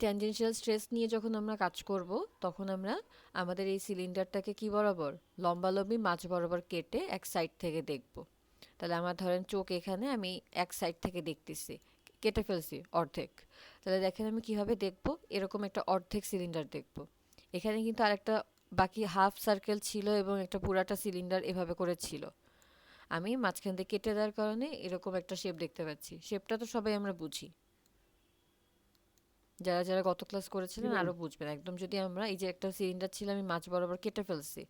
Tangential stress নিয়ে যখন আমরা কাজ করব, তখন আমরা আমাদের এই সিলিন্ডারটাকে কি বরাবর, লম্বালম্বি মাঝ বরাবর কেটে এক সাইড থেকে দেখব। তাহলে আমার ধরেন চোখ এখানে, আমি এক সাইড থেকে দেখতেছি, কেটে ফেলছি অর্ধেক। তাহলে দেখেন আমি কিভাবে দেখব, এরকম একটা অর্ধেক সিলিন্ডার দেখব। এখানে কিন্তু আরেকটা বাকি হাফ সার্কেল ছিল এবং একটা পুরাটা সিলিন্ডার এভাবে করে ছিল। আমি মাঝখান দিয়ে কেটে দেওয়ার কারণে এরকম একটা শেপ দেখতে পাচ্ছি। শেপটা তো সবাই আমরা বুঝি, যারা যারা গত ক্লাস জি করেছিলেন ম্যাম। আরও বুঝবেন। একদম যদি আমরা এই যে একটা সিলিন্ডার ছিল, আমি মাঝ বরাবর কেটে ফেলছি,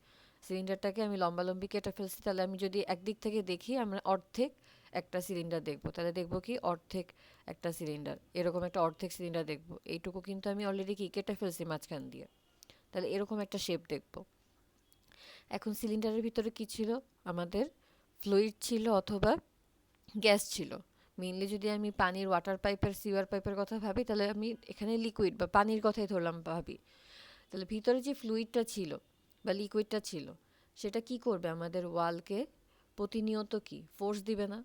সিলিন্ডারটাকে আমি লম্বালম্বি কেটে ফেলছি, তাহলে আমি যদি একদিক থেকে দেখি আমরা অর্ধেক একটা সিলিন্ডার দেখবো। তাহলে দেখবো কি অর্ধেক একটা সিলিন্ডার, এরকম একটা অর্ধেক সিলিন্ডার দেখবো। এইটুকু কিন্তু আমি অলরেডি কি কেটে ফেলছি মাঝখান দিয়ে। তাহলে এরকম একটা শেপ দেখবো। এখন সিলিন্ডারের ভিতরে কি ছিল আমাদের, ফ্লুইড ছিল অথবা গ্যাস ছিল। মেইনলি যদি আমি পানির ওয়াটার পাইপের সিওয়ার পাইপের কথা ভাবি, তাহলে আমি এখানে লিকুইড বা পানির কথাই ধরলাম ভাবি। তাহলে ভিতরে যে ফ্লুইডটা ছিল বা লিকুইডটা ছিল, সেটা কি করবে, আমাদের ওয়ালকে প্রতিনিয়ত কি ফোর্স দিবে না?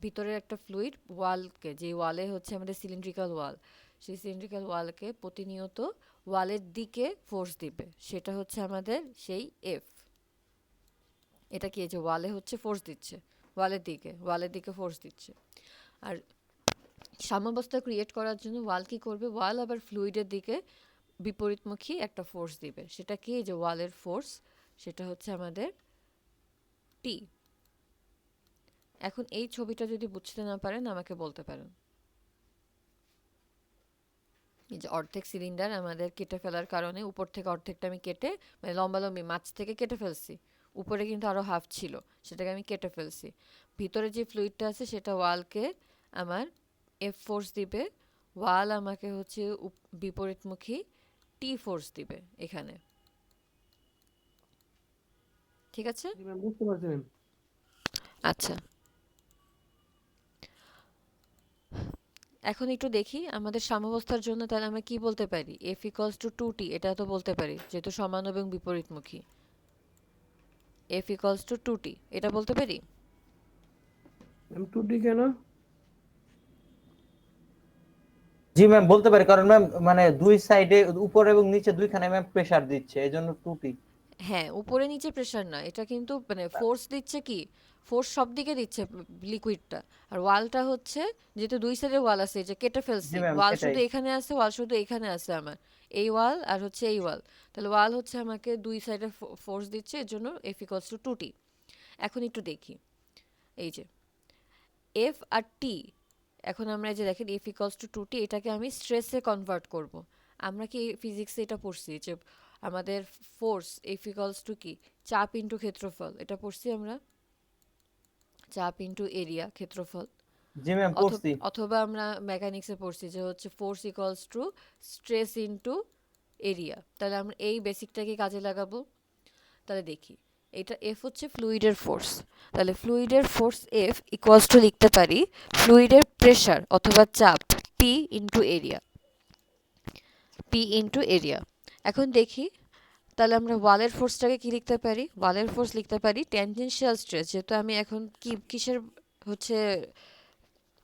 ভিতরের একটা ফ্লুইড ওয়ালকে, যে ওয়ালে হচ্ছে আমাদের সিলিন্ড্রিক্যাল ওয়াল, সেই সিলিন্ড্রিক্যাল ওয়ালকে প্রতিনিয়ত ওয়ালের দিকে ফোর্স দিবে। সেটা হচ্ছে আমাদের সেই এফ। এটা কি, যে ওয়ালে হচ্ছে ফোর্স দিচ্ছে, ওয়ালের দিকে ফোর্স দিচ্ছে। আর সাম্যাবস্থা ক্রিয়েট করার জন্য ওয়াল কি করবে, ওয়াল আবার ফ্লুইডের দিকে বিপরীতমুখী একটা ফোর্স দিবে। সেটা কি, যে ওয়ালের ফোর্স, সেটা হচ্ছে আমাদের টি। এখন এই ছবিটা যদি বুঝতে না পারেন আমাকে বলতে পারেন। এই যে অর্ধেক সিলিন্ডার আমাদের কেটে ফেলার কারণে, উপর থেকে অর্ধেকটা আমি কেটে, মানে লম্বালম্বি মাছ থেকে কেটে ফেলছি, উপরে কিন্তু আরও হাফ ছিল, সেটাকে আমি কেটে ফেলছি। ভিতরে যে ফ্লুইডটা আছে সেটা ওয়ালকে আমার এফ ফোর্স দিবে, ওয়াল আমাকে হচ্ছে বিপরীতমুখী টি ফোর্স দিবে এখানে। ঠিক আছে? জি ম্যাম, বুঝতে পারছি ম্যাম। আচ্ছা, এখন একটু দেখি আমাদের সাম্যাবস্থার জন্য তাহলে আমরা কি বলতে পারি, এফ ইকলস টু টু টি, এটা তো বলতে পারি যেহেতু সমান এবং বিপরীতমুখী। এফ ইকলস টু টু টি, এটা বলতে পারি। ম্যাম, টুটি কেন? জি ম্যাম, বলতে পারি, কারণ ম্যাম মানে দুই সাইডে উপর এবং নিচে দুইখানে ম্যাম প্রেসার দিচ্ছে, এই জন্য ত্রুটি। হ্যাঁ, উপরে নিচে প্রেশার না, এটা কিন্তু মানে ফোর্স দিচ্ছে কি, ফোর্স সব দিকে দিচ্ছে লিকুইডটা। আর ওয়ালটা হচ্ছে, যেহেতু দুই সাইডে ওয়াল আছে, এই যে কেটে জি ফেলছি, ম্যাম, ওয়াল সেটাই। শুধু এখানে আছে, ওয়াল শুধু এখানে আছে আমার, এই ওয়াল আর হচ্ছে এই ওয়াল। তাহলে ওয়াল হচ্ছে আমাকে দুই সাইডে ফোর্স দিচ্ছে, এর জন্য এফ ইকলস টু টু টি। এখন একটু দেখি, এই যে এফ আর টি, এখন আমরা এই যে দেখেন এফ ইকলস টু টু টি, এটাকে আমি স্ট্রেসে কনভার্ট করব। আমরা কি ফিজিক্সে এটা পড়ছি যে আমাদের ফোর্স এফ ইকলস টু কি, চাপ ইন্টু ক্ষেত্রফল, এটা পড়ছি আমরা, চাপ ইন্টু এরিয়া ক্ষেত্রফল। জি ম্যাম, পড়ছি। অথবা আমরা মেকানিক্সে পড়ছি যে হচ্ছে force equals to stress into area. তাহলে আমরা এই বেসিকটাকে কাজে লাগাবো। তাহলে দেখি, এটা এফ হচ্ছে ফ্লুইডের ফোর্স, তাহলে ফ্লুইডের ফোর্স এফ ইকুয়ালস টু লিখতে পারি ফ্লুইডের প্রেশার অথবা চাপ P into area, P into area. এখন দেখি, তাহলে আমরা ওয়ালের ফোর্সটাকে কি লিখতে পারি, ওয়ালের ফোর্স লিখতে পারি ট্যানজেনশিয়াল স্ট্রেস, যেহেতু আমি এখন কি কিসের হচ্ছে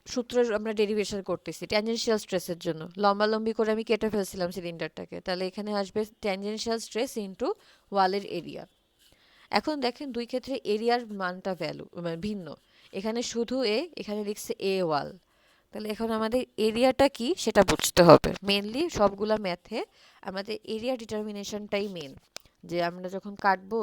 সূত্রের আমরা ডেরিভেশন করতেছি ট্যানজেনশিয়াল স্ট্রেসের জন্য, লম্বালম্বি করে আমি কেটে ফেলছিলাম সিলিন্ডারটাকে, তাহলে এখানে আসবে ট্যানজেনশিয়াল স্ট্রেস ইন্টু ওয়ালের এরিয়া। এখন দেখেন দুই ক্ষেত্রে এরিয়ার মানটা ভ্যালু মানে ভিন্ন। এখানে শুধু এ, এখানে লিখছে এ ওয়াল। তাহলে এখন আমাদের এরিয়াটা কি সেটা বুঝতে হবে। মেনলি সবগুলা ম্যাথে আমাদের এরিয়া ডিটারমিনেশনটাই মেন, যে আমরা যখন কাটবো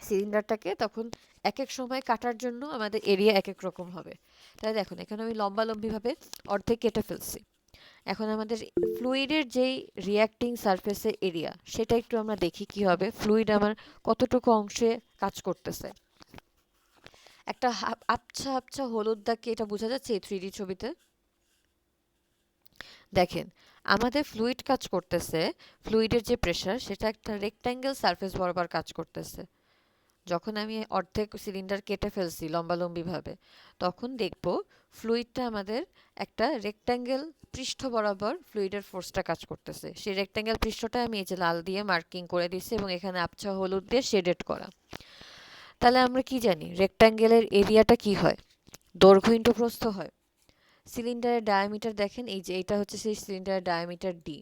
সিলিন্ডারটাকে, তখন এক এক সময় কাটার জন্য আমাদের এরিয়া এক এক রকম হবে। তাহলে দেখুন এখানে আমি লম্বালম্বিভাবে অর্ধেক কেটে ফেলছি। এখন আমাদের ফ্লুইডের যেই রিঅ্যাক্টিং সারফেসের এরিয়া, সেটা একটু আমরা দেখি কি হবে, ফ্লুইড আমার কতটুকু অংশে কাজ করতেছে। একটা আবছা আবছা হলুদ দাগ কি এটা বোঝা যাচ্ছে এই 3D ছবিতে? দেখেন, আমাদের ফ্লুইড কাজ করতেছে, ফ্লুইডের যে প্রেশার সেটা একটা রেক্ট্যাঙ্গেল সারফেস বরাবর কাজ করতেছে। যখন আমি অর্ধেক সিলিন্ডার কেটে ফেলছি লম্বালম্বিভাবে, তখন দেখব ফ্লুইডটা আমাদের একটা রেক্ট্যাঙ্গেল পৃষ্ঠ বরাবর ফ্লুইডের ফোর্সটা কাজ করতেছে। সেই রেক্ট্যাঙ্গেল পৃষ্ঠটা আমি এই যে লাল দিয়ে মার্কিং করে দিচ্ছি এবং এখানে আবছা হলুদ দিয়ে শেডেড করা। তাহলে আমরা কি জানি রেক্ট্যাঙ্গেলের এরিয়াটা কি হয়, দৈর্ঘ্য ইন্টু প্রস্থ হয়। সিলিন্ডারের ডায়ামিটার দেখেন, এই যে এটা হচ্ছে সেই সিলিন্ডারের ডায়ামিটার ডি,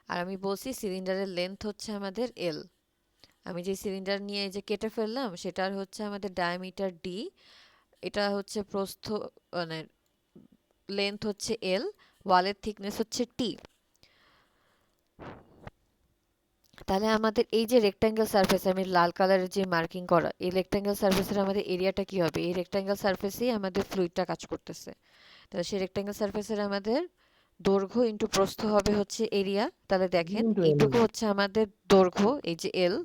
আর আমি বলছি সিলিন্ডারের লেন্থ হচ্ছে আমাদের এল। আমি যে সিলিন্ডার নিয়ে এই যে কেটে ফেললাম সেটার হচ্ছে আমাদের ডায়ামিটার ডি, এটা হচ্ছে প্রস্থ মানে লেন্থ হচ্ছে এল, ওয়ালের থিকনেস হচ্ছে টি। তাহলে আমাদের এই যে রেক্ট্যাঙ্গেল সারফেস, আমি লাল কালারের যে মার্কিং করা, এই রেক্ট্যাঙ্গেল সারফেসের আমাদের এরিয়াটা কি হবে? এই রেক্ট্যাঙ্গেল সারফেসেই আমাদের ফ্লুইডটা কাজ করতেছে। তাহলে সেই রেক্ট্যাঙ্গেল সারফেসের আমাদের দৈর্ঘ্য ইন্টু প্রস্থ হবে হচ্ছে এরিয়া। তাহলে জি দেখেন ইন্টু এল। এইটুকু হচ্ছে আমাদের দৈর্ঘ্য, এই যে এল,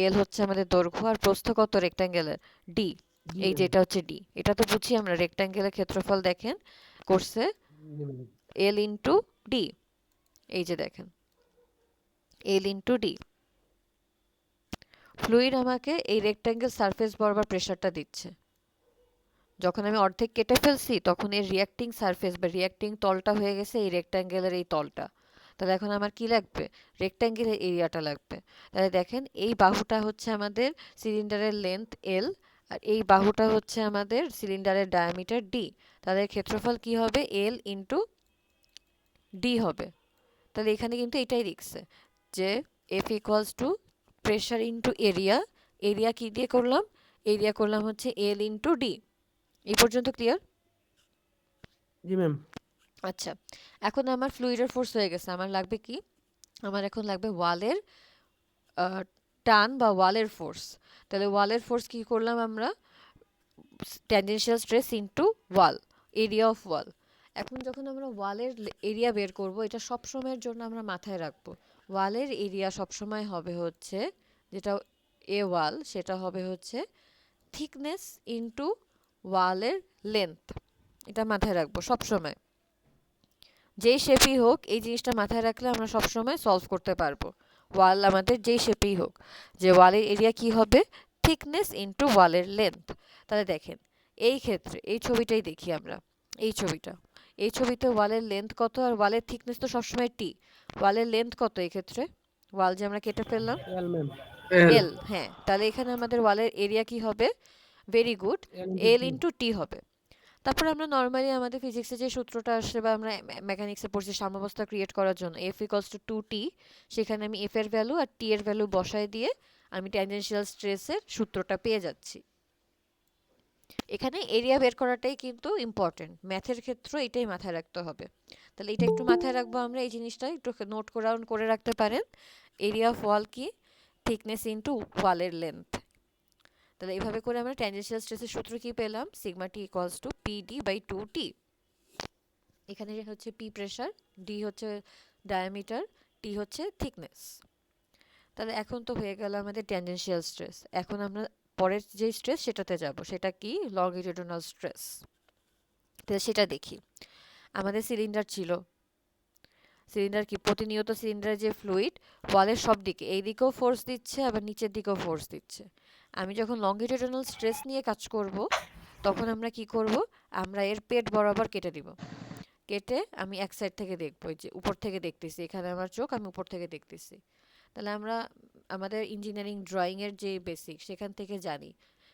এল হচ্ছে আমাদের দৈর্ঘ্য, আর প্রস্থ কত রেক্ট্যাঙ্গেলের? ডি। জি এই যে ম্যাম। এটা হচ্ছে ডি, এটা তো বুঝি আমরা রেক্ট্যাঙ্গেলের ক্ষেত্রফল দেখেন করছে জি ম্যাম। L into D. এই যে দেখেন এল ইন্টু ডি। ফ্লুইড আমাকে এই রেক্ট্যাঙ্গেল সারফেস বরাবর প্রেশারটা দিচ্ছে। যখন আমি অর্ধেক কেটে ফেলছি তখন এর রিয়াক্টিং সারফেস বা রিয়াক্টিং তলটা হয়ে গেছে এই রেক্ট্যাঙ্গেলের এই তলটা। তাহলে এখন আমার কি লাগবে? রেক্ট্যাঙ্গেলের এরিয়াটা লাগবে। তাহলে দেখেন এই বাহুটা হচ্ছে আমাদের সিলিন্ডারের লেন্থ এল, আর এই বাহুটা হচ্ছে আমাদের সিলিন্ডারের ডায়ামিটার ডি। তাদের ক্ষেত্রফল কি হবে? এল ইন্টু ডি হবে। তাহলে এখানে কিন্তু এটাই লিখছে যে F equals to pressure into area. Area কি দিয়ে করলাম? এরিয়া করলাম হচ্ছে এল ইন্টু ডি। এই পর্যন্ত ক্লিয়ার? জি ম্যাম। আচ্ছা, এখন আমার ফ্লুইডের ফোর্স হয়ে গেছে, আমার লাগবে কি? আমার এখন লাগবে ওয়ালের টান বা ওয়ালের ফোর্স। তাহলে ওয়ালের ফোর্স কি করলাম আমরা? Tangential stress into wall, area of wall. এখন যখন আমরা ওয়ালের এরিয়া বের করব, এটা সব সময়ের জন্য আমরা মাথায় রাখবো, ওয়ালের এরিয়া সবসময় হবে হচ্ছে, যেটা এ ওয়াল, সেটা হবে হচ্ছে থিকনেস ইনটু ওয়ালের লেন্থ। এটা মাথায় রাখবো সব সময়, যেই শেপই হোক এই জিনিসটা মাথায় রাখলে আমরা সবসময় সলভ করতে পারবো। ওয়াল আমাদের যেই শেপেই হোক, যে ওয়ালের এরিয়া কি হবে? থিকনেস ইনটু ওয়ালের লেন্থ। তাহলে দেখেন এই ক্ষেত্রে এই ছবিটাই দেখি আমরা, এই ছবিটা, এই ছবিতে ওয়ালের লেন্থ কত আর ওয়ালের থিকনেস তো সবসময় টি। ওয়ালের লেন্থ কত এই ক্ষেত্রে? ওয়াল যে আমরা কেটে ফেললাম এল ম্যাম। এল। এল, হ্যাঁ, তাহলে এখানে আমাদের ওয়ালের এরিয়া কি হবে? Very good, L into L টি। ইন্টু টি হবে। তারপর আমরা নর্মালি আমাদের ফিজিক্সে যে সূত্রটা আসে বা আমরা মেকানিক্সে পড়ছি সাম্যাবস্থা ক্রিয়েট করার জন্য, এফ ইকলস টু টু টি, সেখানে আমি এফ এর ভ্যালু আর টি এর ভ্যালু বসায় দিয়ে আমি ট্যানজেনশিয়াল স্ট্রেসের সূত্রটা পেয়ে যাচ্ছি। এখানে এরিয়া বের করাটাই কিন্তু ইম্পর্টেন্ট, ম্যাথের ক্ষেত্রে এটাই মাথায় রাখতে হবে। তাহলে এটা একটু মাথায় রাখবো আমরা, এই জিনিসটা একটু নোট ডাউন করে রাখতে পারেন। এরিয়া অফ ওয়াল কি? থিকনেস ইনটু ওয়ালের লেন্থ। তাহলে এইভাবে করে আমরা ট্যানজেনশিয়াল স্ট্রেসের সূত্র কি পেলাম? Sigma t equals to PD by two t. এখানে হচ্ছে পি প্রেশার, ডি হচ্ছে ডায়ামিটার, টি হচ্ছে থিকনেস। তাহলে এখন তো হয়ে গেল আমাদের ট্যানজেনশিয়াল স্ট্রেস। এখন আমরা পরের যে স্ট্রেস সেটাতে যাব, সেটা কি? Longitudinal stress. তাহলে সেটা দেখি। আমাদের সিলিন্ডার ছিল, সিলিন্ডার কি প্রতিনিয়ত সিলিন্ডারের যে ফ্লুইড ওয়ালের সব দিকে, এই দিকেও ফোর্স দিচ্ছে আবার নিচের দিকেও ফোর্স দিচ্ছে। আমি যখন লংগিটিউডিনাল স্ট্রেস নিয়ে কাজ করব তখন আমরা কি করব? আমরা এর পেট বরাবর কেটে দিব। কেটে আমি এক সাইড থেকে দেখবো, এই যে উপর থেকে দেখতেছি, এখানে আমার চোখ, আমি উপর থেকে দেখতেছি। তাহলে আমরা আমাদের ইঞ্জিনিয়ারিং ড্রয়িংয়ের যে বেসিক সেখান থেকে জানি,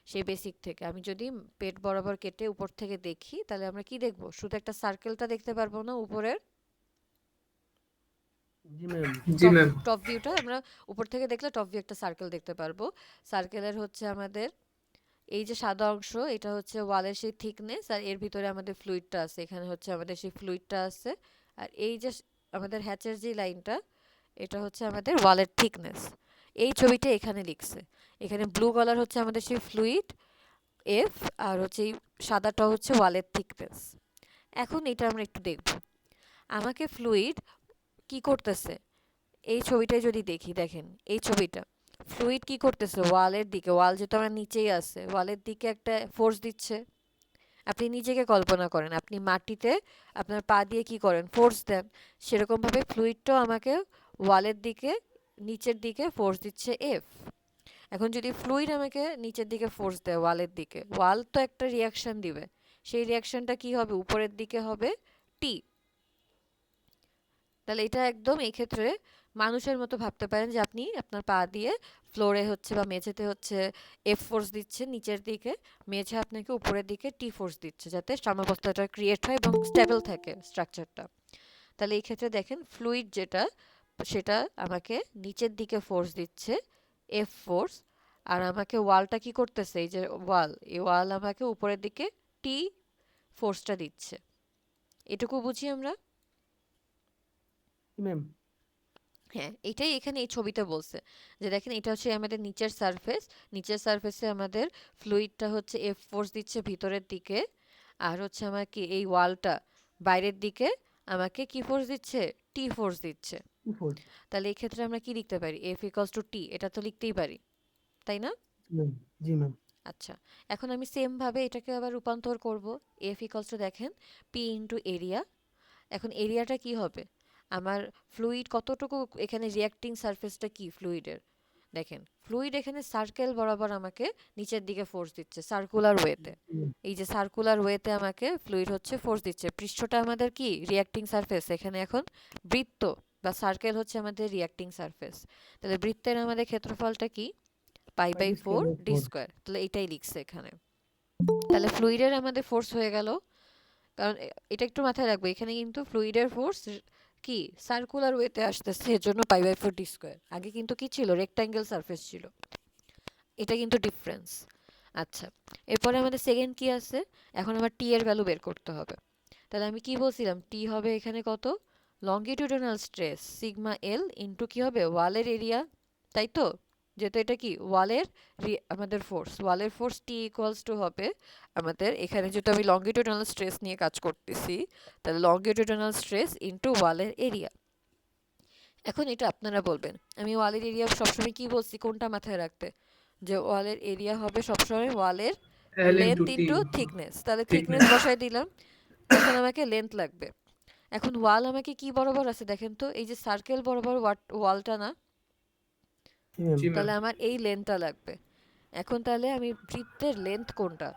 সেই বেসিক থেকে আমি যদি পেট বরাবর কেটে উপর থেকে দেখি তাহলে আমরা কি দেখব? শুধু একটা সার্কেলটা দেখতে পারবো না উপরের, জি ম্যাম। জি ম্যাম। টপ ভিউটা আমরা উপর থেকে দেখলে টপ ভিউ একটা সার্কেল দেখতে পারবো। সার্কেলের হচ্ছে আমাদের এই যে সাদা অংশ, এটা হচ্ছে ওয়ালের সেই থিকনেস, আর এর ভিতরে আমাদের ফ্লুইডটা আছে, এখানে হচ্ছে আমাদের সেই ফ্লুইডটা আছে। আর এই যে আমাদের হ্যাচের যে লাইনটা, এটা হচ্ছে আমাদের ওয়ালের থিকনেস। এই ছবিটা এখানে লিখছে, এখানে ব্লু কালার হচ্ছে আমাদের সেই ফ্লুইড এফ, আর হচ্ছে এই সাদাটা হচ্ছে ওয়ালের থিকনেস। এখন এটা আমরা একটু দেখব, আমাকে ফ্লুইড কি করতেছে? এই ছবিটাই যদি দেখি, দেখেন এই ছবিটা, ফ্লুইড কি করতেছে? ওয়ালের দিকে, ওয়াল যেহেতু আমার নিচেই আছে, ওয়ালের দিকে একটা ফোর্স দিচ্ছে। আপনি নিজেকে কল্পনা করেন, আপনি মাটিতে আপনার পা দিয়ে কি করেন? ফোর্স দেন। সেরকমভাবে ফ্লুইডটাও আমাকে ওয়ালের দিকে, নিচের দিকে ফোর্স দিচ্ছে এফ। এখন যদি ফ্লুইড আমাকে নিচের দিকে ফোর্স দেয় ওয়ালের দিকে, ওয়াল তো একটা রিয়াকশন দিবে, সেই রিয়াকশনটা কি হবে? উপরের দিকে হবে টি। তাহলে এটা একদম এই ক্ষেত্রে মানুষের মতো ভাবতে পারেন যে আপনি আপনার পা দিয়ে ফ্লোরে হচ্ছে বা মেঝেতে হচ্ছে এফ ফোর্স দিচ্ছেন নিচের দিকে, মেঝে আপনাকে উপরের দিকে টি ফোর্স দিচ্ছে যাতে সাম্যাবস্থাটা ক্রিয়েট হয় এবং স্টেবল থাকে স্ট্রাকচারটা। তাহলে এই ক্ষেত্রে দেখেন ফ্লুইড যেটা সেটা আমাকে নিচের দিকে ফোর্স দিচ্ছে এফ ফোর্স, আর আমাকে ওয়ালটা কি করতেছে, এই যে ওয়াল, এই ওয়াল আমাকে উপরের দিকে টি ফোর্সটা দিচ্ছে। এটুকু বুঝি আমরা? জি ম্যাম। হ্যাঁ, এটাই এখানে এই ছবিতে বলছে যে দেখেন এটা হচ্ছে আমাদের নিচের সারফেস, নিচের সারফেসে আমাদের ফ্লুইডটা হচ্ছে এফ ফোর্স দিচ্ছে ভিতরের দিকে, আর হচ্ছে আমাকে এই ওয়ালটা বাইরের দিকে আমাকে কি ফোর্স দিচ্ছে, টি ফোর্স দিচ্ছে। ফোর্স। তাহলে এই ক্ষেত্রে আমরা কি লিখতে পারি, এফ ইকুয়ালস টু টি, এটা তো লিখতেই পারি, তাই না? ম্যাম। জি ম্যাম। আচ্ছা, এখন আমি সেম ভাবে এটাকে আবার রূপান্তর করব। এফ ইকুয়ালস টু দেখেন পি ইন্টু এরিয়া। এখন এরিয়াটা কি হবে, আমার ফ্লুইড কতটুকু, এখানে রিয়াক্টিং সারফেসটা কি ফ্লুইডের, দেখেন ফ্লুইড এখানে সার্কেল বরাবর আমাকে নিচের দিকে ফোর্স দিচ্ছে সার্কুলার ওয়েতে। এই যে সার্কুলার ওয়েতে আমাকে ফ্লুইড হচ্ছে ফোর্স দিচ্ছে, পৃষ্ঠটা আমাদের কি রিয়াক্টিং সারফেস, এখানে এখন বৃত্ত বা সার্কেল হচ্ছে আমাদের রিয়াক্টিং সারফেস। তাহলে বৃত্তের আমাদের ক্ষেত্রফলটা কি, পাই বাই 4 ডি স্কোয়ার, তাহলে এটাই লিখছে এখানে। তাহলে ফ্লুইডের আমাদের ফোর্স হয়ে গেল, কারণ এটা একটু মাথায় রাখবো, এখানে কিন্তু ফ্লুইডের ফোর্স কি সার্কুলার ওয়েতে আসতেছে, এর জন্য পাই বাই 4 ডি স্কোয়ার। আগে কিন্তু কি ছিল, রেক্ট্যাঙ্গেল সারফেস ছিল, এটা কিন্তু ডিফারেন্স। আচ্ছা, এরপরে আমাদের সেকেন্ড কি আছে, এখন আমার টি এর ভ্যালু বের করতে হবে। তাহলে আমি কি বলছিলাম, টি হবে এখানে কত, longitudinal stress sigma L into কি হবে ওয়ালের এরিয়া, তাই তো? যেহেতু এটা কি ওয়ালের আমাদের ফোর্স, ওয়ালের ফোর্স টি ইকুয়ালস টু হবে আমাদের, এখানে যেহেতু আমি লঙ্গিটিউডিনাল স্ট্রেস নিয়ে কাজ করতেছি, তাহলে লঙ্গিটিউডিনাল স্ট্রেস ইন্টু ওয়ালের এরিয়া। এখন এটা আপনারা বলবেন, আমি ওয়ালের এরিয়া সবসময় কি বলছি, কোনটা মাথায় রাখতে, যে ওয়ালের এরিয়া হবে সবসময় ওয়ালের L length into T. Into thickness, তাহলে থিকনেস Thickness. বসায় দিলাম, এখন আমাকে লেন্থ লাগবে। এখন ওয়াল আমাকে কি বরাবর আছে দেখেন তো, এই যে সার্কেল বরাবর ওয়ালটা না, জি ম্যাম। জি তাহলে ম্যাম। আমার এই লেন্থটা লাগবে। এখন তাহলে আমি বৃত্তের লেন্থ কোনটা,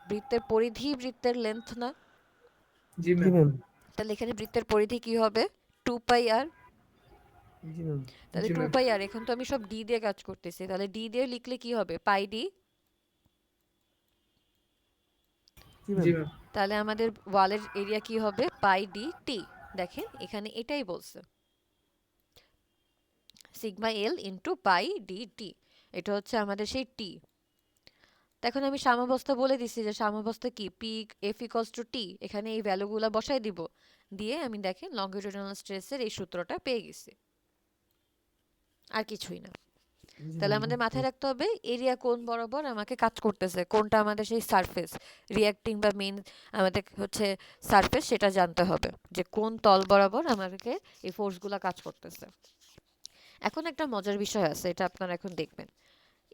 বৃত্তের পরিধি বৃত্তের লেন্থ না, জি জি ম্যাম। ম্যাম। তাহলে এখানে বৃত্তের পরিধি কি হবে, 2 পাই আর। জি ম্যাম। তাহলে জি 2 ম্যাম। পাই আর, এখন তো আমি সব ডি দিয়ে কাজ করতেছি, তাহলে ডি দিয়ে লিখলে কি হবে, পাই ডি। জি জি ম্যাম। ম্যাম। তাহলে আমাদের ওয়ালের এরিয়া কি হবে, পাই ডি টি। দেখেন এখানে এটাই বলছে, সিগমা এল ইন্টু পাই ডি টি, এটা হচ্ছে আমাদের সেই টি। এখন আমি সাম্যাবস্থা বলে দিছি যে সাম্যাবস্থা কি, P F equals to t, এখানে এই ভ্যালুগুলো বসাই দিব, দিয়ে আমি দেখেন লঙ্গিটিউডিনাল স্ট্রেসের এই সূত্রটা পেয়ে গেছি, আর কিছুই না। জি তাহলে ম্যাম। আমাদের মাথায় রাখতে হবে এরিয়া কোন বরাবর আমাকে কাজ করতেছে, কোনটা আমাদের সেই সারফেস রিয়াক্টিং বা মেইন আমাদের হচ্ছে সারফেস, সেটা জানতে হবে যে কোন তল বরাবর আমাদেরকে এই ফোর্সগুলো কাজ করতেছে। এখন একটা মজার বিষয় আছে, এটা আপনারা এখন দেখবেন,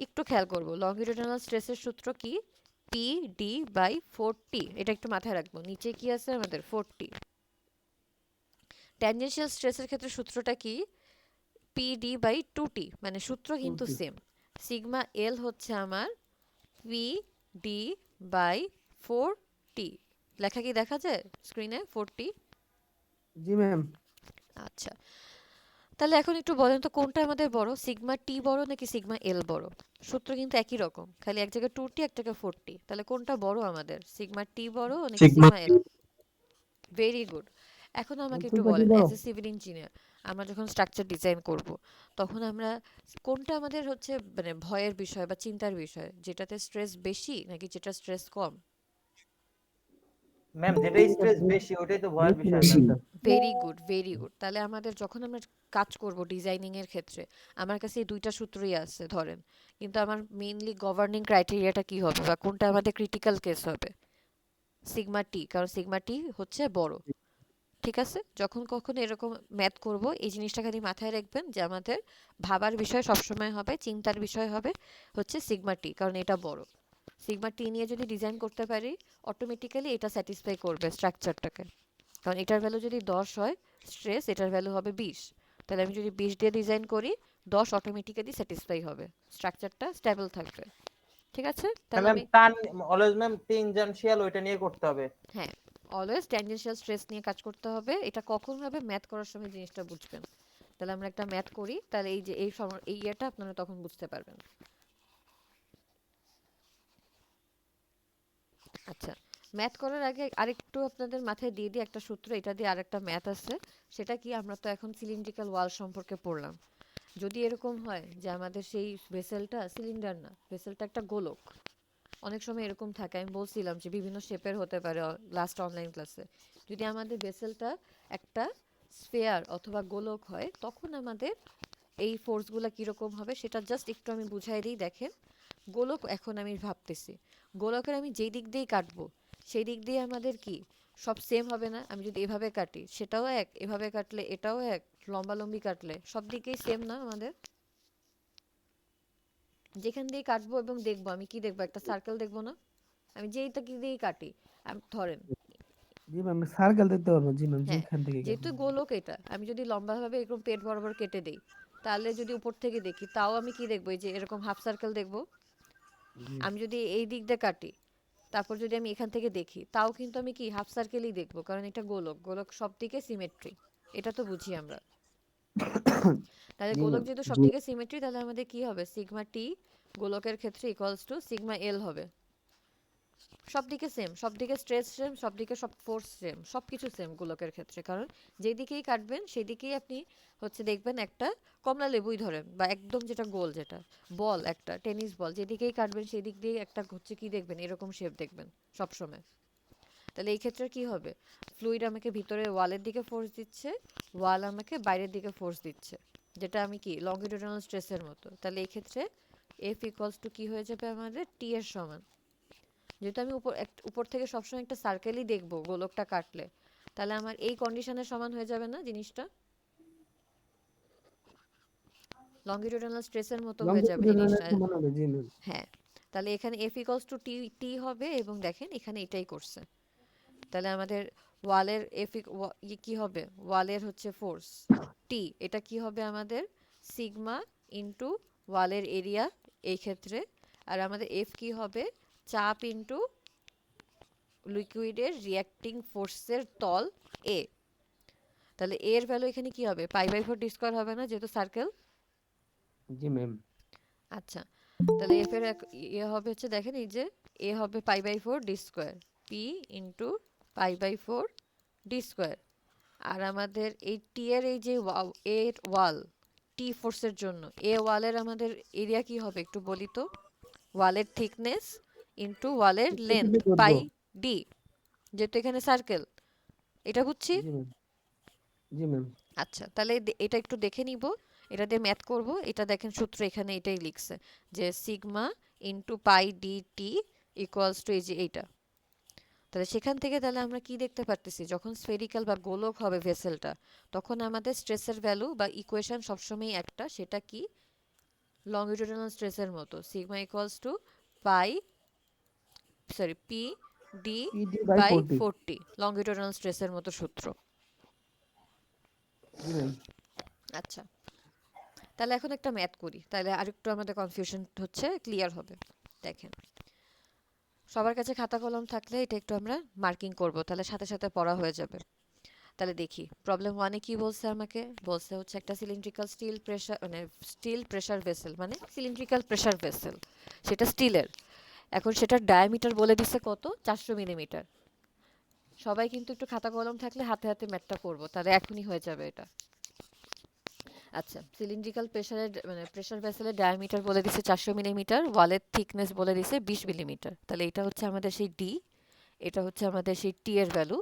একটু খেয়াল করবো, লঙ্গিটিউডিনাল স্ট্রেসের সূত্র কি, পি ডি বাই 4টি, এটা একটু মাথায় রাখবো, নিচে কি আছে আমাদের 4টি। ট্যানজেনশিয়াল স্ট্রেসের ক্ষেত্রে সূত্রটা কি, পি ডি বাই 2টি, মানে সূত্র কিন্তু 2T সেম। সিগমা এল হচ্ছে আমার পি ডি বাই 4টি, লেখা কি দেখা যায় স্ক্রিনে 4টি? জি ম্যাম। আচ্ছা, তাহলে এখন একটু বলেন তো কোনটা আমাদের বড়, সিগমা টি বড় নাকি সিগমা এল বড়? সূত্র কিন্তু একই রকম, খালি এক জায়গায় 2টি এক জায়গায় 4টি, তাহলে কোনটা বড় আমাদের, সিগমা টি বড় নাকি sigma sigma l? Very good. এখন আমাকে একটু কোনটা কি বলেন, বড়? অ্যাজ এ সিভিল ইঞ্জিনিয়ার আমরা যখন স্ট্রাকচার ডিজাইন করব, তখন আমরা কোনটা আমাদের হচ্ছে মানে ভয়ের বিষয় বা চিন্তার বিষয়, যেটাতে স্ট্রেস বেশি নাকি যেটা স্ট্রেস কম? ম্যাম যেটাই স্ট্রেস বেশি ওটাই তো ভয়ের বিষয় ma'am. Very good, very good. তাহলে আমাদের যখন আমরা কাজ করব ডিজাইনিং এর ক্ষেত্রে, আমার কাছে এই দুইটা সূত্রই আছে ধরেন, কিন্তু আমার মেইনলি গভর্নিং ক্রাইটেরিয়াটা কি হবে বা কোনটা আমাদের ক্রিটিক্যাল কেস হবে, সিগমা টি, কারণ সিগমা টি হচ্ছে বড়। ঠিক আছে, যখন কখনো এরকম ম্যাথ করব এই জিনিসটা খালি মাথায় রাখবেন যে আমাদের ভাবার বিষয় সবসময় হবে, চিন্তার বিষয় হবে হচ্ছে সিগমা টি, কারণ এটা বড়। সিগমা টি নিয়ে যদি ডিজাইন করতে পারি, অটোমেটিক্যালি এটা স্যাটিসফাই করবে স্ট্রাকচারটাকে, কারণ এটার ভ্যালু যদি 10 হয় স্ট্রেস, এটার ভ্যালু হবে 20, তাহলে আমি যদি 20 দিয়ে ডিজাইন করি 10 অটোমেটিক্যালি স্যাটিসফাই হবে, স্ট্রাকচারটা স্টেবল থাকবে। ঠিক আছে, তাহলে ম্যাম আমি টান অলওয়েজ ম্যাম টেনজেনশিয়াল ওইটা নিয়ে করতে হবে। হ্যাঁ অলওয়েজ ট্যানজেনশিয়াল স্ট্রেস নিয়ে কাজ করতে হবে। এটা কখন হবে, ম্যাথ করার সময় জিনিসটা বুঝবেন। তাহলে আমরা একটা ম্যাথ করি, তাহলে এই যে এই ইয়েটা আপনারা তখন বুঝতে পারবেন। আচ্ছা, ম্যাথ করার আগে আরেকটু আপনাদের মাথায় দিয়ে দিই একটা সূত্র, এটা দিয়ে আরেকটা ম্যাথ আছে। সেটা কি, আমরা তো এখন সিলিন্ড্রিক্যাল ওয়াল সম্পর্কে পড়লাম। যদি এরকম হয় যে আমাদের সেই ভেসেলটা সিলিন্ডার না, ভেসেলটা একটা গোলক, অনেক সময় এরকম থাকে, আমি বলছিলাম যে বিভিন্ন শেপের হতে পারে লাস্ট অনলাইন ক্লাসে। যদি আমাদের ভেসেলটা একটা স্ফেয়ার অথবা গোলক হয়, তখন আমাদের এই ফোর্সগুলো কীরকম হবে সেটা জাস্ট একটু আমি বুঝাই দিই। দেখেন, গোলক এখন আমি ভাবতেছি, গোলকের আমি যেই দিক দিয়েই কাটবো সেই দিক দিয়ে আমাদের কি সব সেম হবে না? আমি যদি এভাবে কাটি সেটাও এক, এভাবে কাটলে এটাও এক, লম্বালম্বি কাটলে সব দিকেই সেম না আমাদের? যেখান দিয়ে কাটবো এবং দেখবো, আমি কি দেখবো, একটা সার্কেল দেখবো না? আমি যেইটা কি দিয়েই কাটি, আমি ধরেন, জি ম্যাম, সার্কেল দেখতে পারবো। জি ম্যাম, হ্যাঁ, যেখান থেকে যেহেতু গোলক এটা, আমি যদি লম্বাভাবে এরকম পেট বরাবর কেটে দেই, তাহলে যদি উপর থেকে দেখি তাও আমি কি দেখবো, এই যে এরকম হাফ সার্কেল দেখবো। জি আমি যদি এই দিক দিয়ে কাটি, তারপর যদি আমি এখান থেকে দেখি, তাও কিন্তু আমি কি হাফ সার্কেলই দেখবো, কারণ এটা গোলক, গোলক সব দিকে সিমেট্রি। এটা তো বুঝি আমরা। তাহলে জি গোলক ম্যাম। যেহেতু সব দিকে সিমেট্রি, তাহলে আমাদের কি হবে, সিগমা টি গোলকের ক্ষেত্রে ইকুয়ালস টু সিগমা এল হবে। সব দিকে সেম, সব দিকে স্ট্রেস সেম, সব দিকে সব ফোর্স সেম, সব কিছু সেম গোলকের ক্ষেত্রে। কারণ যেদিকেই কাটবেন সেদিকেই আপনি হচ্ছে দেখবেন একটা কমলা লেবুই ধরেন, বা একদম যেটা গোল, যেটা বল, একটা টেনিস বল, যেদিকেই কাটবেন সেই দিক দিয়ে একটা হচ্ছে কি দেখবেন, এরকম শেপ দেখবেন সব সময়। তাহলে এই ক্ষেত্রে কি হবে, ফ্লুইড আমাকে ভিতরে ওয়ালের দিকে ফোর্স দিচ্ছে, ওয়াল আমাকে বাইরের দিকে ফোর্স দিচ্ছে, যেটা আমি কি লংগিটিউডিনাল স্ট্রেসের মতো। তাহলে এই ক্ষেত্রে এফ ইকুয়ালস টু কি হয়ে যাবে আমাদের, টি এর সমান। যেহেতু আমি উপর থেকে সবসময় একটা সার্কেলই দেখবো গোলকটা কাটলে, তাহলে আমার এই কন্ডিশনের সমান হয়ে যাবে না জিনিসটা, লংগিটিউডিনাল স্ট্রেসের মতো হয়ে যাবে লংগিটিউডিনাল জিনিসটা। সমান হবে। জি ম্যাম। হ্যাঁ, তাহলে এখানে এফ ইকুয়ালস টু টি টি হবে, এবং দেখেন এখানে এটাই করছে। তাহলে আমাদের ওয়ালের কি হবে, ওয়ালের হচ্ছে ফোর্স টি, এটা কি হবে আমাদের সিগমা ইন্টু ওয়ালের এরিয়া এই ক্ষেত্রে। আর আমাদের এফ কি হবে, চাপ ইন্টু লিকুইডের রিয়াক্টিং ফোর্সের তল এ। তাহলে এর ভ্যালু এখানে কি হবে, পাই বাই 4 ডি স্কয়ার হবে না, যেহেতু সার্কেল। জি ম্যাম। আচ্ছা, তাহলে এফ এর ইয়ে হবে হচ্ছে, দেখেন এই যে এ হবে pi by 4 d square, p into pi by 4 d square. আর আমাদের এই টি এর এই যে এর ওয়াল, টি ফোর্সের জন্য এ ওয়ালের আমাদের এরিয়া কি হবে একটু বলি তো, ওয়ালের থিকনেস ইন্টু ওয়ালের একটু লেন্থ দিলে করবো। পাই ডি, যেহেতু এখানে সার্কেল, এটা বুঝছি। জি ম্যাম। জি ম্যাম। আচ্ছা, তাহলে এটা একটু দেখে নিব, এটা দিয়ে ম্যাথ করব। এটা দেখেন সূত্র এখানে এটাই লিখছে, যে সিগমা ইন্টু পাই ডি টি ইকুয়ালস টু এই যে এইটা। তাহলে সেখান থেকে তাহলে আমরা কি দেখতে পারতেছি, যখন স্ফেরিক্যাল বা গোলক হবে ভেসেলটা, তখন আমাদের স্ট্রেসের ভ্যালু বা ইকুয়েশন সবসময় একটা, সেটা কি লংগিটিউডিনাল স্ট্রেসের মতো, sigma equals to pi, sorry P D PD bye bye 40। 40, longitudinal স্ট্রেসের মতো সূত্র। জি ম্যাম। আচ্ছা, তাহলে এখন একটা ম্যাথ করি, তাহলে আরেকটু আমাদের কনফিউশন হচ্ছে ক্লিয়ার হবে। দেখেন, সবার কাছে খাতা কলম থাকলে এটা একটু আমরা মার্কিং করব, তাহলে সাথে সাথে পড়া হয়ে যাবে। তাহলে দেখি প্রবলেম ওয়ানে কি বলছে আমাকে, বলছে হচ্ছে একটা সিলিন্ড্রিক্যাল স্টিল প্রেসার, মানে স্টিল প্রেসার ভেসেল, মানে সিলিন্ড্রিক্যাল প্রেসার ভেসেল, সেটা স্টিলের। এখন সেটার ডায়ামিটার বলে দিছে কত, 400 মিলিমিটার। সবাই কিন্তু একটু খাতা কলম থাকলে হাতে হাতে ম্যাথটা করবো, তাহলে এখনই হয়ে যাবে এটা। আচ্ছা, সিলিন্ড্রিক্যাল প্রেসারের মানে প্রেসার ভেসেলের ডায়ামিটার বলে দিছে 400 মিলিমিটার, ওয়ালের থিকনেস বলে দিছে 20 মিলিমিটার। তাহলে এটা হচ্ছে আমাদের সেই ডি, এটা হচ্ছে আমাদের সেই টি এর ভ্যালু।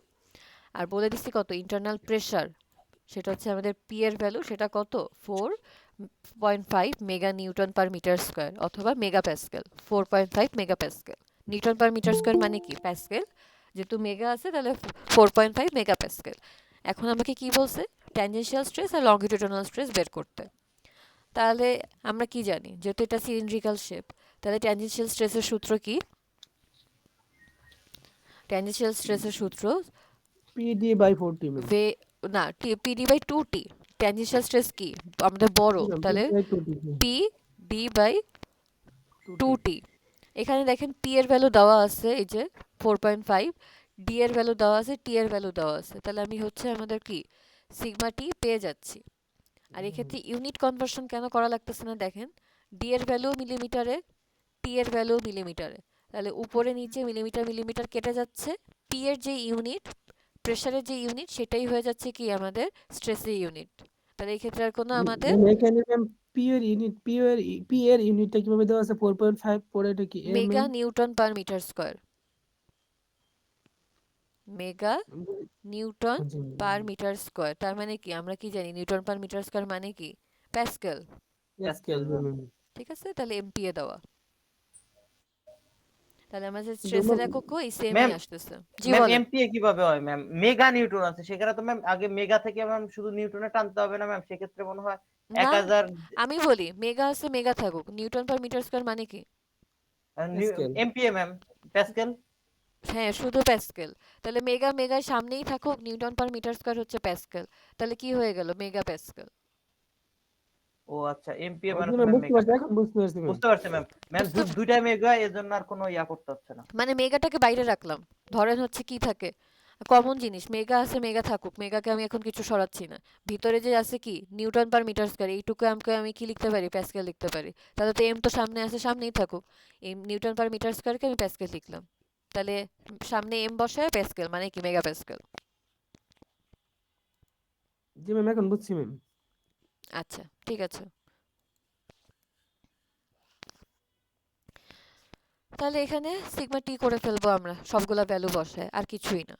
আর বলে দিচ্ছি কত ইন্টারনাল প্রেসার, সেটা হচ্ছে আমাদের পি এর ভ্যালু, সেটা কত 4.5 mega newton per metre square, অথবা mega pascal, 4.5 mega pascal. Newton per metre square মানে কি প্যাসকেল, যেহেতু মেগা আছে তাহলে 4.5 মেগা প্যাসকেল। এখন আমাকে কি বলছে, ট্যানজেনশিয়াল স্ট্রেস আর লংগিটিউডিনাল স্ট্রেস বের করতে। তাহলে আমরা কি জানি, যেহেতু এটা সিলিন্ড্রিক্যাল শেপ, তাহলে ট্যানজেনশিয়াল স্ট্রেসের সূত্র কি, ট্যানজেনশিয়াল স্ট্রেসের সূত্র পিডি বাই 40 ম্যাম। ভে না পিডি বাই 2টি। ট্যানজেনশিয়াল স্ট্রেস কি আমাদের বড়, জি ম্যাম, তাহলে PD by 40। P D by 2t। 2টি। এখানে দেখেন পি এর ভ্যালু দেওয়া আছে এই যে 4.5, ডি এর ভ্যালু দেওয়া আছে, টি এর ভ্যালু দেওয়া আছে, তাহলে আমি হচ্ছে আমাদের কি সিগমা টি পেয়ে যাচ্ছি। আর এক্ষেত্রে ইউনিট কনভার্সন কেন করা লাগতেছে না দেখেন, ডি এর ভ্যালু মিলিমিটারে, টি এর ভ্যালু মিলিমিটারে, তাহলে উপরে নিচে মিলিমিটার মিলিমিটার কেটে যাচ্ছে, পি এর যে ইউনিট, প্রেসারের যে ইউনিট, সেটাই হয়ে যাচ্ছে কি আমাদের স্ট্রেসের ইউনিট। তাহলে এই ক্ষেত্রে আর কোনো আমাদের ম্যাম এখানে ম্যাম পি এর ইউনিটটা কিভাবে দেওয়া আছে 4.5 পরে এটা কি m mega m newton per metre square, mega newton জি পার মিটার স্কয়ার। তার মানে কি আমরা কি জানি নিউটন পার মিটার স্কয়ার মানে কি প্যাসকেল, প্যাসকেল জি ম্যাম ঠিক আছে? তাহলে এমপিএ দেওয়া, তাহলে আমাদের কিন্তু স্ট্রেসের ম্যাম এককও এই সেমই ম্যাম আসতেছে। জি ম্যাম বলেন। এমপিএ কিভাবে হয় ম্যাম? মেগা নিউটন আছে, সেখানে তো ম্যাম আগে মেগা থেকে ম্যাম শুধু নিউটনে টানতে হবে না ম্যাম? সেক্ষেত্রে মনে হয় না, 1000 আমি বলি মেগা আছে মেগা থাকুক, নিউটন পার মিটার স্কয়ার মানে কি? Pascal MPA ma'am, Pascal. হ্যাঁ, শুধু প্যাসকেল। তাহলে মেগা মেগার সামনেই থাকুক, নিউটন পার মিটার স্কয়ার হচ্ছে প্যাসকেল, তাহলে কি হয়ে গেল মেগা প্যাসকেল। ও আচ্ছা, এমপিএ মানে জি তো ম্যাম ম্যাম বুঝতে মেগা। পারছি, এখন বুঝতে পারছি ম্যাম। বুঝতে পারছি ম্যাম। ম্যাম বুঝতে, দুইটা মেগা, এর জন্য আর কোনো ইয়া করতে হচ্ছে না। মানে মেগাটাকে বাইরে রাখলাম, ধরেন হচ্ছে কি থাকে কমন জিনিস, মেগা আছে মেগা থাকুক, মেগাকে আমি এখন কিছু সরাচ্ছি না, ভিতরে যে আছে কি নিউটন পার মিটার স্কয়ার, এইটুকু আমাকে আমি কি লিখতে পারি প্যাসকেল লিখতে পারি, তাহলে তো এম তো সামনে আছে সামনেই থাকুক, এম নিউটন পার মিটার স্কয়ারকে আমি প্যাসকেল লিখলাম, তাহলে সামনে এম বসায় প্যাসকেল মানে কি মেগা প্যাসকেল। জি ম্যাম এখন বুঝছি ম্যাম। আচ্ছা ঠিক আছে, তাহলে এখানে সিগমা টি করে ফেলবো আমরা সবগুলা ভ্যালু বসায়, আর কিছুই না।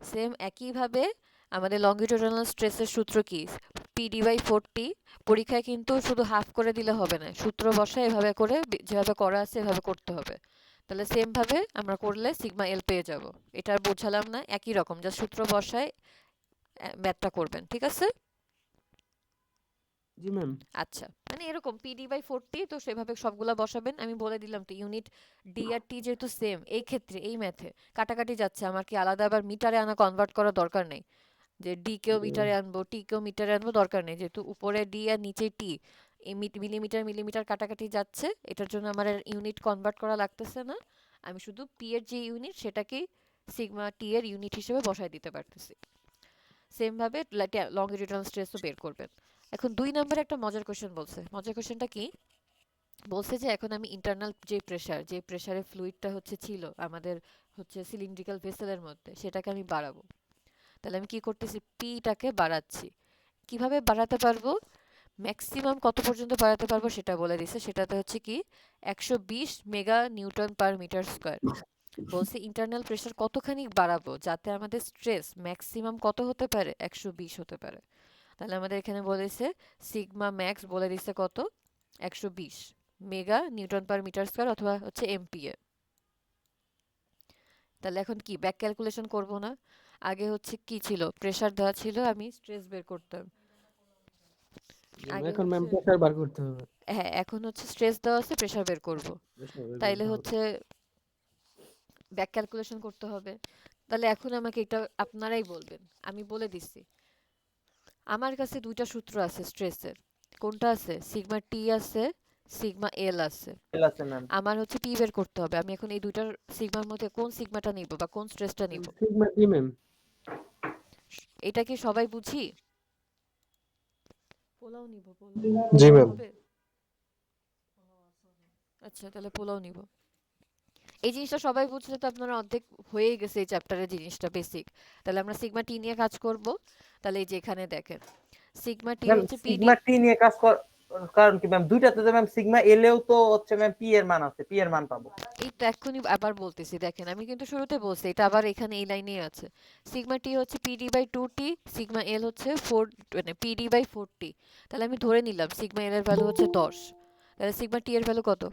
সেম একইভাবে আমাদের লঙ্গিটিউডানাল স্ট্রেসের সূত্র কি, পিডি বাই 4টি, পরীক্ষায় কিন্তু শুধু হাফ করে দিলে হবে না, সূত্র বসায় এভাবে করে যেভাবে করা আছে এভাবে করতে হবে। তাহলে সেম ভাবে আমরা করলে সিগমা এল পেয়ে যাব। এটা আর বোঝালাম না, একই রকম, যা সূত্র বসায় ম্যাথটা করবেন, ঠিক আছে? জি ম্যাম আচ্ছা, মানে এরকম পিডি বাই 4টি, তো সেভাবে সবগুলা বসাবেন। আমি বলে দিলাম তো ইউনিট ডি আর টি যেহেতু সেম, এই ক্ষেত্রে এই ম্যাথে কাটাকাটি যাচ্ছে, আমার কি আলাদা আবার মিটারে আনা কনভার্ট করার দরকার নেই, যে ডি কেও জি ম্যাম মিটারে আনবো টি কেও মিটারে আনবো, দরকার নেই, যেহেতু উপরে ডি আর নিচে টি, এই মিলিমিটার মিলিমিটার কাটাকাটি যাচ্ছে, এটার জন্য আমার ইউনিট কনভার্ট করা লাগতেছে না, আমি শুধু পি এর যে ইউনিট সেটাকেই সিগমা টি এর ইউনিট হিসেবে বসায় দিতে পারতেছি। সেম ভাবে লংগিটিউডাল স্ট্রেসও বের করবেন। এখন 2 নম্বরে একটা মজার কোশ্চেন বলছে, মজার কোশ্চেনটা কি বলছে, যে এখন আমি ইন্টারনাল যে প্রেসার, যে প্রেসারে ফ্লুইডটা হচ্ছে ছিল আমাদের হচ্ছে সিলিন্ড্রিক্যাল ভেসেলের মধ্যে, সেটাকে আমি বাড়াবো। তাহলে আমি কি করতেছি, পিটাকে বাড়াচ্ছি। কিভাবে বাড়াতে পারবো, ম্যাক্সিমাম কত পর্যন্ত বাড়াতে পারবো সেটা বলে দিছে, সেটাতে হচ্ছে কি 120 mega newton per metre square. বলছে ইন্টারনাল প্রেসার কতখানি বাড়াবো যাতে আমাদের স্ট্রেস ম্যাক্সিমাম কত হতে পারে, 120 হতে পারে। তাহলে আমাদের এখানে বলেছে সিগমা ম্যাক্স বলে দিছে কত, 120 mega newton per metre square অথবা হচ্ছে এমপিএ। তাহলে এখন কি ব্যাক ক্যালকুলেশন করব না, আগে হচ্ছে কি ছিল প্রেসার দেওয়া ছিল, আমি স্ট্রেস বের করতাম। জি ম্যাম, আগে এখন ম্যাম হচ্ছে, প্রেসার বার করতে হবে। হ্যাঁ এখন হচ্ছে স্ট্রেস দেওয়া আছে, প্রেসার বের করব, প্রেসার বের তাইলে করতে হবে। হচ্ছে ব্যাক ক্যালকুলেশন করতে হবে। তাহলে এখন আমাকে এটা আপনারাই বলবেন, আমি বলে দিচ্ছি। আমার কাছে 2টা সূত্র আছে স্ট্রেসের, কোনটা আছে, সিগমা টি আছে, সিগমা এল আছে। ঠিক আছে ম্যাম। আমার হচ্ছে টি বের করতে হবে, আমি এখন এই 2টার সিগমার মধ্যে কোন সিগমাটা নিব বা কোন স্ট্রেসটা নিব, সিগমা টি ম্যাম। এটা কি সবাই বুঝি? পোলাও নিব, পোলাও জি ম্যাম। হবে। আচ্ছা তাহলে পোলাও নিব। এই জিনিসটা সবাই বুঝলে তো আপনারা অর্ধেক হয়েই গেছে এই চ্যাপ্টারের জিনিসটা বেসিক। তাহলে আমরা সিগমা টি নিয়ে কাজ করব। তাহলে এই যে এখানে দেখেন সিগমা টি ম্যাম হচ্ছে পিডি, সিগমা টি নিয়ে কাজ কর, কারণ কি ম্যাম দুইটাতে তো ম্যাম সিগমা এলেও তো হচ্ছে ম্যাম পি এর মান আছে, পি এর মান পাবো। এই তো এক্ষুনি আবার বলতেছি, দেখেন আমি কিন্তু শুরুতে বলছি, এটা আবার এখানে এই লাইনেই আছে। সিগমা টি হচ্ছে পিডি বাই 2টি, সিগমা এল হচ্ছে 4, মানে পিডি বাই 4টি। তাহলে আমি ধরে নিলাম সিগমা এল এর ভ্যালু হচ্ছে 10, তাহলে সিগমা টি এর ভ্যালু কত,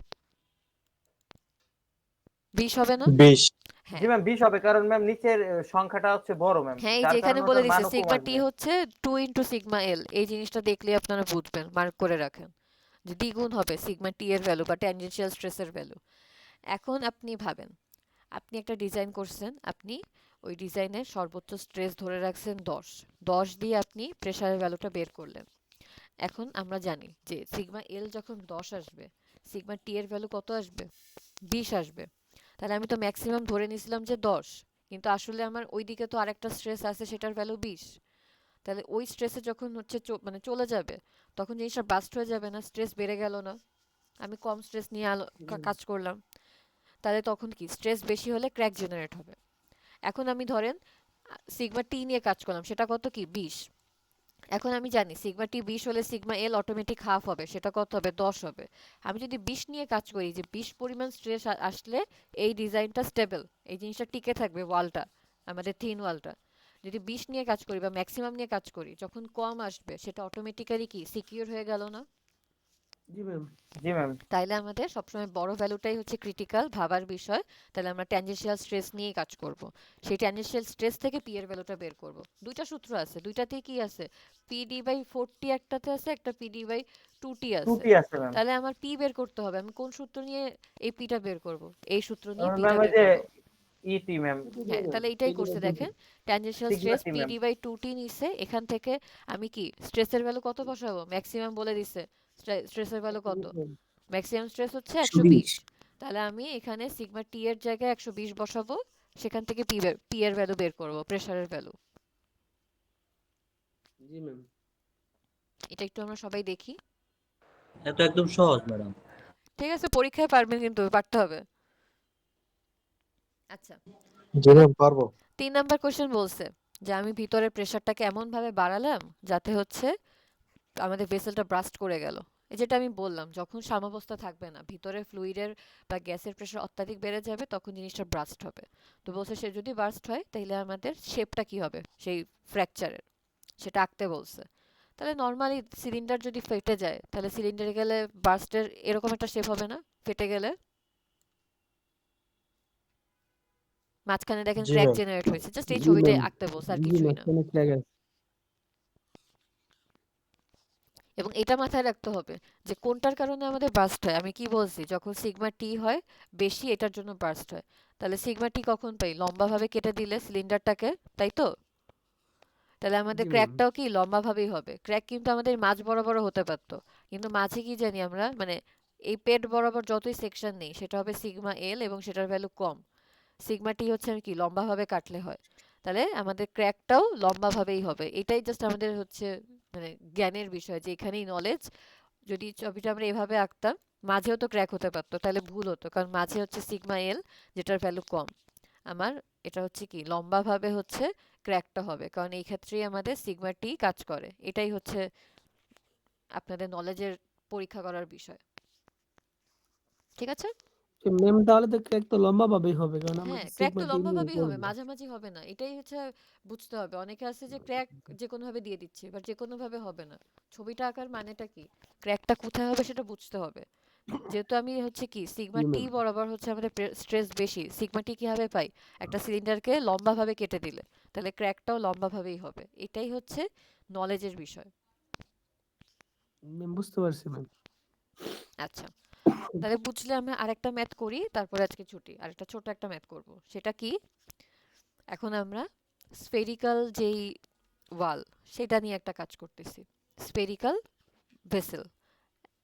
20 হবে না? 20। জি হ্যাঁ, ম্যাম 20 হবে, কারণ ম্যাম নিচের সংখ্যাটা হচ্ছে বড় ম্যাম, হ্যাঁ এই যে যার এখানে কারণে বলে ওটার দিছে মানও কম সিগমা টি আসবে। হচ্ছে 2 ইন্টু সিগমা এল, এই জিনিসটা দেখলে আপনারা বুঝবেন, মার্ক করে রাখেন যে দ্বিগুণ হবে সিগমা টি এর ভ্যালু বা ট্যানজেনশিয়াল স্ট্রেসের ভ্যালু। এখন আপনি ভাবেন, আপনি একটা ডিজাইন করছেন, আপনি ওই ডিজাইনের সর্বোচ্চ স্ট্রেস ধরে রাখছেন 10, 10 দিয়ে আপনি প্রেসারের ভ্যালুটা বের করলেন। এখন আমরা জানি যে সিগমা এল যখন 10 আসবে, সিগমা টি এর ভ্যালু কত আসবে, 20 আসবে। তাহলে আমি তো ম্যাক্সিমাম ধরে নিয়েছিলাম যে 10, কিন্তু আসলে আমার ওইদিকে তো আরেকটা স্ট্রেস আছে, সেটার ভ্যালু 20। তাহলে ওই স্ট্রেসে যখন হচ্ছে মানে চলে যাবে, তখন জিনিসটা বাস্ট হয়ে যাবে না? স্ট্রেস বেড়ে গেল না? আমি কম স্ট্রেস নিয়ে কাজ করলাম, তাহলে তখন কি স্ট্রেস বেশি হলে ক্র্যাক জেনারেট হবে। এখন আমি ধরেন সিগমা টি নিয়ে কাজ করলাম, সেটা কত কি 20। এখন আমি জানি সিগমা টি 20 হলে সিগমা এল অটোমেটিক হাফ হবে, সেটা কত হবে 10 হবে। আমি যদি 20 নিয়ে কাজ করি, যে 20 পরিমাণ স্ট্রেস আসলে এই ডিজাইনটা স্টেবল, এই জিনিসটা টিকে থাকবে, ওয়ালটা, আমাদের থিন ওয়ালটা। যদি 20 নিয়ে কাজ করি বা ম্যাক্সিমাম নিয়ে কাজ করি, যখন কম আসবে সেটা অটোমেটিক্যালি কি সিকিউর হয়ে গেল না? জি ম্যাম। জি ম্যাম। তাইলে আমাদের সবসময় বড় ভ্যালুটাই হচ্ছে ক্রিটিক্যাল ভাবার বিষয়। তাহলে আমরা ট্যানজেনশিয়াল স্ট্রেস নিয়েই কাজ করব। সেই ট্যানজেনশিয়াল স্ট্রেস থেকে পি এর ভ্যালুটা বের করব। দুইটা সূত্র আছে, দুইটাতেই কি আছে? পিডি বাই 40 একটাতে আছে, একটা পিডি বাই 2টি আছে। ত্রুটি আছে ম্যাম। তাহলে আমার পি বের করতে হবে। আমি কোন সূত্র নিয়ে এই পিটা বের করব? এই সূত্র নিয়ে ম্যাম পিটা ওই বের যে করব। ইটি ম্যাম, হ্যাঁ, তাহলে এটাই করছে দেখেন। ট্যানজেনশিয়াল সিগমা স্ট্রেস টি ম্যাম। পিডি বাই 2টি নিছে। এখান থেকে আমি কি স্ট্রেসের ভ্যালু কত বসাবো? ম্যাক্সিমাম বলে দিছে। স্ট্রেসের ভ্যালু কত? ম্যাক্সিমাম স্ট্রেস হচ্ছে 120। তাহলে আমি এখানে সিগমা টি এর জায়গায় 120 বসাবো, সেখান থেকে পি এর ভ্যালু বের করব, প্রেসারের ভ্যালু। জি ম্যাম। এটা একটু আমরা সবাই দেখি। এটা একদম সহজ ম্যাডাম। ঠিক আছে, পরীক্ষায় পারবেন, কিন্তু পারতে হবে। আচ্ছা, জি এবার ম্যাম পারবো। 3 নাম্বার কোশ্চেন বলছে যে আমি ভিতরের প্রেসারটাকে এমন ভাবে বাড়ালাম যাতে হচ্ছে আমাদের ভেসেলটা ব্রাস্ট করে গেল। এই যেটা আমি বললাম, যখন সাম্যাবস্থা থাকবে না, ভিতরে ফ্লুইডের বা গ্যাসের প্রেসার অত্যাধিক বেড়ে যাবে, তখন জিনিসটা ব্রাস্ট হবে। তো বলছে সে যদি ব্রাস্ট হয় তাহলে আমাদের শেপটা কি হবে সেই ফ্র্যাকচারের, সেটা আঁকতে বলছে। তাহলে নর্মালি সিলিন্ডার যদি ফেটে যায়, তাহলে সিলিন্ডারে গেলে বার্স্টের এরকম একটা শেপ হবে না? ফেটে গেলে মাঝখানে দেখেন জি ক্র্যাক ম্যাম। জেনারেট হয়েছে, জাস্ট এই জি ছবিটাই ম্যাম। আঁকতে বলছে, আর জি কিছুই না। মাঝখানে ক্র্যাক আছে। এবং এটা মাথায় রাখতে হবে যে কোনটার কারণে আমাদের বার্স্ট হয়। আমি কি বলছি, যখন সিগমা টি হয় বেশি, এটার জন্য বার্স্ট হয়। তাহলে সিগমা টি কখন পাই? লম্বাভাবে কেটে দিলে সিলিন্ডারটাকে, তাই তো? তাহলে আমাদের জি ম্যাম। ক্র্যাকটাও কি লম্বাভাবেই হবে। ক্র্যাক কিন্তু আমাদের মাঝ বরাবরও হতে পারতো, কিন্তু মাঝে কি জানি আমরা, মানে এই পেট বরাবর যতই সেকশন নেই, সেটা হবে সিগমা এল এবং সেটার ভ্যালু কম। সিগমা টি হচ্ছে কি লম্বাভাবে কাটলে হয়। তাহলে আমাদের ক্র্যাকটাও লম্বাভাবেই হবে। এটাই জাস্ট আমাদের হচ্ছে মানে জ্ঞানের বিষয়, যে এখানেই নলেজ। যদি ছবিটা আমরা এভাবে আঁকতাম, মাঝেও তো ক্র্যাক হতে পারতো, তাহলে ভুল হতো, কারণ মাঝে হচ্ছে সিগমা এল, যেটার ভ্যালু কম। আমার এটা হচ্ছে কি লম্বাভাবে হচ্ছে ক্র্যাকটা হবে, কারণ এই ক্ষেত্রেই আমাদের সিগমা টি কাজ করে। এটাই হচ্ছে আপনাদের নলেজের পরীক্ষা করার বিষয়। ঠিক আছে? ম্যাম তাহলে তো ক্র্যাক তো লম্বা ভাবেই হবে, কারণ আমরা হ্যাঁ, তো ক্র্যাক সিগমা তো টি নিয়ে লম্বাভাবেই হবে, করবো। মাঝামাঝি হবে না। এটাই হচ্ছে বুঝতে হবে। অনেকে আছে যে ক্র্যাক যেকোনোভাবে দিয়ে দিচ্ছে, বাট যেকোনোভাবে হবে না। ছবিটা আঁকার মানেটা কি? ক্র্যাকটা কোথায় হবে সেটা বুঝতে হবে। যেহেতু আমি হচ্ছে কি সিগমা জি টি ম্যাম। বরাবর হচ্ছে আমাদের স্ট্রেস বেশি, সিগমা টি কিভাবে পাই? একটা সিলিন্ডারকে লম্বাভাবে কেটে দিলে, তাহলে ক্র্যাকটাও লম্বাভাবেই হবে। এটাই হচ্ছে নলেজের বিষয়। ম্যাম বুঝতে পারছি ম্যাম। আচ্ছা, তাহলে বুঝলে আমরা আরেকটা ম্যাথ করি, তারপরে আজকে ছুটি। আরেকটা ছোট একটা ম্যাথ করব। সেটা কি? এখন আমরা স্ফেরিক্যাল যেই ওয়াল, সেটা নিয়ে একটা কাজ করতেছি। স্ফেরিক্যাল ভেসেল,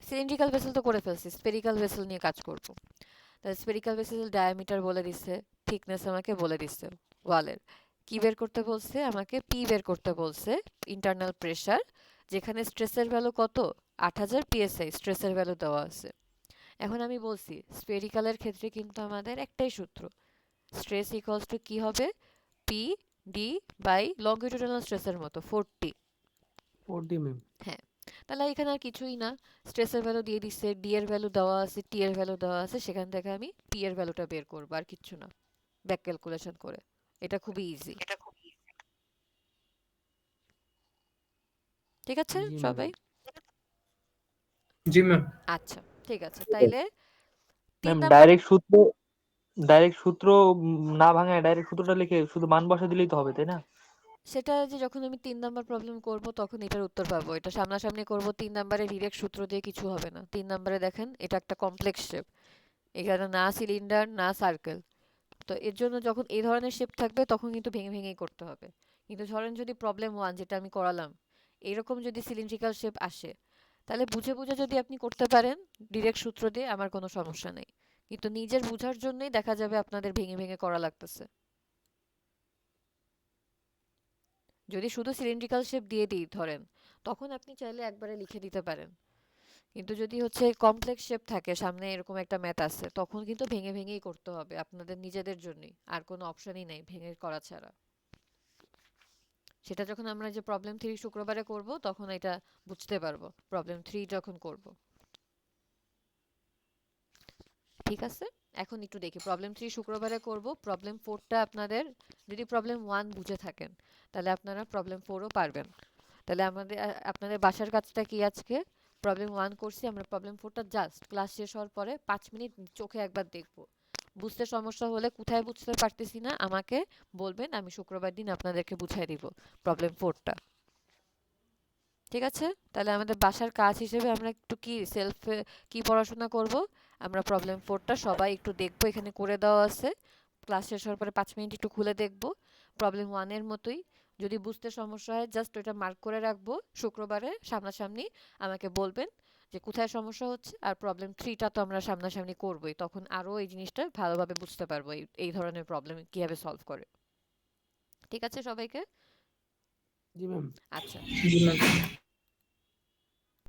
সিলিন্ড্রিক্যাল ভেসেল তো করে ফেলছি, স্ফেরিক্যাল ভেসেল নিয়ে কাজ করব। তাহলে স্ফেরিক্যাল ভেসেলের ডায়ামিটার বলে দিচ্ছে, থিকনেস আমাকে বলে দিচ্ছে ওয়ালের। কি বের করতে বলছে? আমাকে পি বের করতে বলছে, ইন্টারনাল প্রেসার, যেখানে স্ট্রেসের ভ্যালু কত? 8000 পিএসআই স্ট্রেসের ভ্যালু দেওয়া আছে। এখন আমি বলছি স্ফেরিক্যালের ক্ষেত্রে কিন্তু আমাদের একটাই সূত্র, স্ট্রেস ইকুয়ালস টু কি হবে? পি ডি বাই লঙ্গিটিউডাল স্ট্রেসের মতো 40। 40 ম্যাম। হ্যাঁ, তাহলে এখানে আর কিছুই না, স্ট্রেসের ভ্যালু দিয়ে দিচ্ছে, ডি এর ভ্যালু দেওয়া আছে, টি এর ভ্যালু দেওয়া আছে, সেখান থেকে আমি পি এর ভ্যালুটা বের করবো, আর কিচ্ছু না, ব্যাক ক্যালকুলেশন করে। এটা খুবই ইজি। ঠিক আছে জি ম্যাম। সবাই? জি ম্যাম। আচ্ছা, ঠিক আছে, তাইলে 3 ম্যাম নাম্বার। ডাইরেক্ট সূত্র না ভাঙায় ডাইরেক্ট সূত্রটা লিখে শুধু মান বসা দিলেই তো হবে, তাই না? সেটা যে যখন আমি 3 নাম্বার প্রবলেম করব তখন এটার উত্তর পাবো। এটা সামনাসামনি করব, 3 নাম্বারে ডিরেক্ট সূত্র দিয়ে কিছু হবে না। 3 নাম্বারে দেখেন এটা একটা কমপ্লেক্স শেপ, এখানে না সিলিন্ডার না সার্কেল। তো এর জন্য যখন এই ধরনের শেপ থাকবে তখন কিন্তু ভেঙে ভেঙেই করতে হবে। কিন্তু ধরেন যদি প্রবলেম 1 যেটা আমি করালাম, এরকম যদি সিলিন্ড্রিক্যাল শেপ আসে, তাহলে বুঝে বুঝে যদি আপনি করতে পারেন ডিরেক্ট সূত্র দিয়ে, আমার কোনো সমস্যা নেই। কিন্তু নিজের বুঝার জন্যই দেখা যাবে আপনাদের ভেঙে ভেঙে করা লাগতেছে। যদি শুধু সিলিন্ড্রিক্যাল শেপ দিয়ে দিই ধরেন, তখন আপনি চাইলে একবারে লিখে দিতে পারেন। কিন্তু যদি হচ্ছে কমপ্লেক্স শেপ থাকে, সামনে এরকম একটা ম্যাথ আছে, তখন কিন্তু ভেঙে ভেঙেই করতে হবে আপনাদের নিজেদের জন্যই, আর কোনো অপশনই নাই ভেঙে করা ছাড়া। সেটা যখন আমরা যে প্রবলেম 3 শুক্রবারে করব তখন এটা বুঝতে পারবো, প্রবলেম 3 যখন করব। ঠিক আছে, এখন একটু দেখি প্রবলেম 3 শুক্রবারে করব। প্রবলেম 4টা আপনাদের, যদি প্রবলেম 1 বুঝে থাকেন তাহলে আপনারা প্রবলেম 4ও পারবেন। তাহলে আমাদের আপনাদের বাসার কাজটা কি আজকে? প্রবলেম 1 করছি আমরা, প্রবলেম 4টা জাস্ট ক্লাস শেষ হওয়ার পরে 5 মিনিট চোখে একবার দেখব। বুঝতে সমস্যা হলে, কোথায় বুঝতে পারতেছি না আমাকে বলবেন, আমি শুক্রবার দিন আপনাদেরকে বুঝাই দিব প্রবলেম 4টা। ঠিক আছে, তাহলে আমাদের বাসার কাজ হিসেবে আমরা একটু কি সেলফ কি পড়াশোনা করব, আমরা প্রবলেম 4টা সবাই একটু দেখব, এখানে করে দেওয়া আছে। ক্লাস শেষ হওয়ার পরে 5 মিনিট একটু খুলে দেখব। প্রবলেম 1 এর মতোই, যদি বুঝতে সমস্যা হয় জাস্ট ওটা মার্ক করে রাখবো, শুক্রবারে সামনাসামনি আমাকে বলবেন যে কোথায় সমস্যা হচ্ছে। আর প্রবলেম 3টা তো আমরা সামনাসামনি করবোই, তখন আরো এই জিনিসটা ভালোভাবে বুঝতে পারবো এই ধরনের প্রবলেম কিভাবে সলভ করে। ঠিক আছে সবাইকে? জি ম্যাম। আচ্ছা। জি ম্যাম।